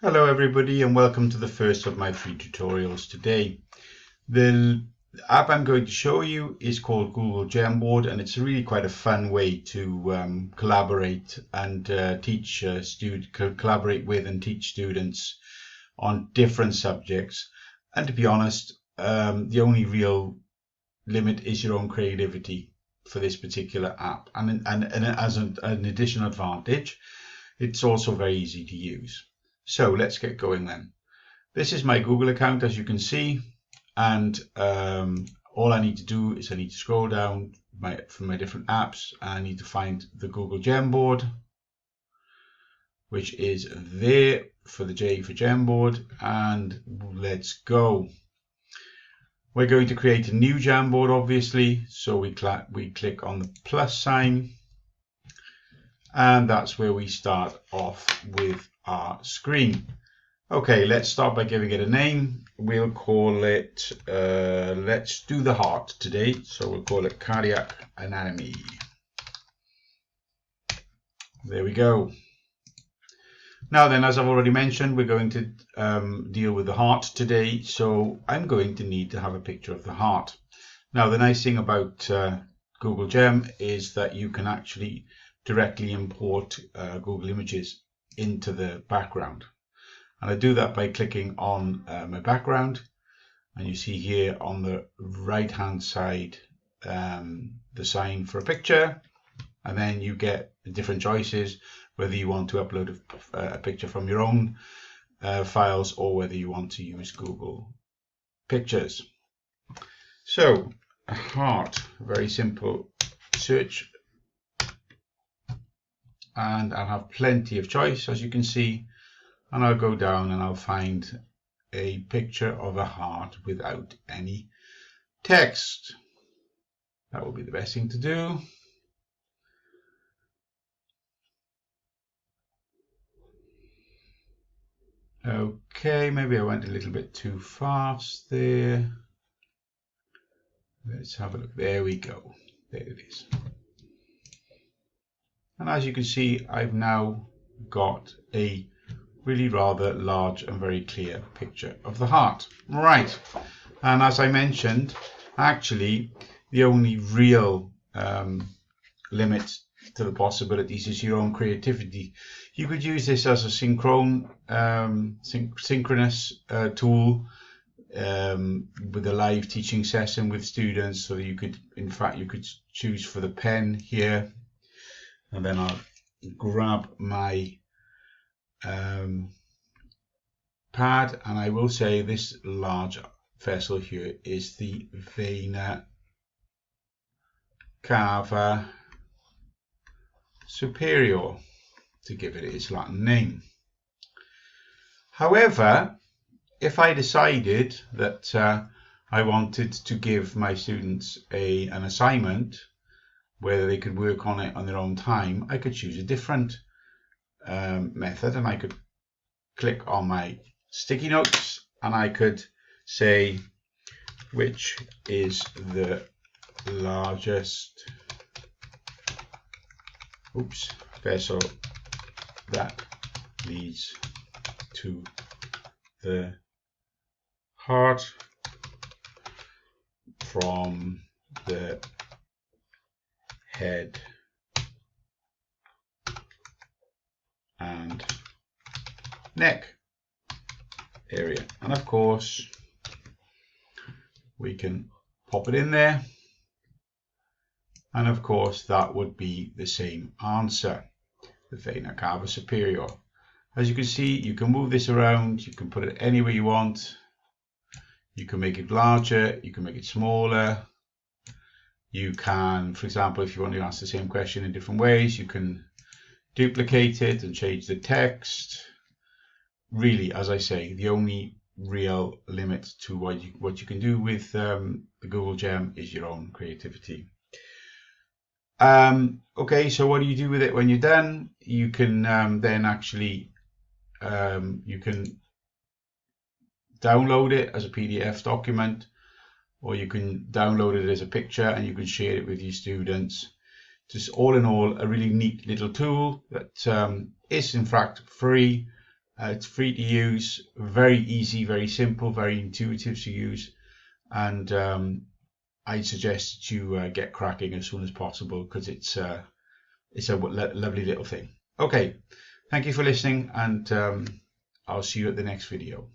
Hello everybody and welcome to the first of my free tutorials today. The app I'm going to show you is called Google Jamboard, and it's really quite a fun way to collaborate and collaborate with and teach students on different subjects. And to be honest, the only real limit is your own creativity for this particular app. And as an additional advantage, it's also very easy to use. So let's get going then. This is my Google account, as you can see, and all I need to do is I need to scroll down from my different apps, and I need to find the Google Jamboard, which is there for the J for Jamboard, and let's go. We're going to create a new Jamboard, obviously, so we click on the plus sign, and that's where we start off with our screen. Okay, let's start by giving it a name. We'll call it, let's do the heart today, so we'll call it cardiac anatomy. There we go. Now then, as I've already mentioned, we're going to deal with the heart today, so I'm going to need to have a picture of the heart. Now, the nice thing about Google Gem is that you can actually directly import Google Images into the background, and I do that by clicking on my background, and you see here on the right hand side the sign for a picture, and then you get different choices whether you want to upload a picture from your own files or whether you want to use Google Pictures. So heart, very simple search, and I'll have plenty of choice, as you can see, and I'll go down and I'll find a picture of a heart without any text. That will be the best thing to do. Okay, maybe I went a little bit too fast there. Let's have a look. There we go. There it is. And as you can see, I've now got a really rather large and very clear picture of the heart. Right, and as I mentioned, actually the only real limit to the possibilities is your own creativity. You could use this as a synchronous tool with a live teaching session with students, so that you could, in fact, you could choose for the pen here, and then I'll grab my pad, and I will say this large vessel here is the vena cava superior, to give it its Latin name. However, if I decided that I wanted to give my students an assignment whether they could work on it on their own time, I could choose a different method, and I could click on my sticky notes, and I could say which is the largest vessel that leads to the heart from the head and neck area. And of course we can pop it in there, and of course that would be the same answer, the vena cava superior. As you can see, you can move this around, you can put it anywhere you want, you can make it larger, you can make it smaller, you can, for example, if you want to ask the same question in different ways, you can duplicate it and change the text. Really, as I say, the only real limit to what you can do with the Google Gem is your own creativity. Okay, so what do you do with it when you're done? You can then actually you can download it as a PDF document, or you can download it as a picture and you can share it with your students. Just all in all, a really neat little tool that is in fact free It's free to use, very easy, very simple, very intuitive to use, and I suggest that you get cracking as soon as possible, because it's a lovely little thing. Okay, thank you for listening, and I'll see you at the next video.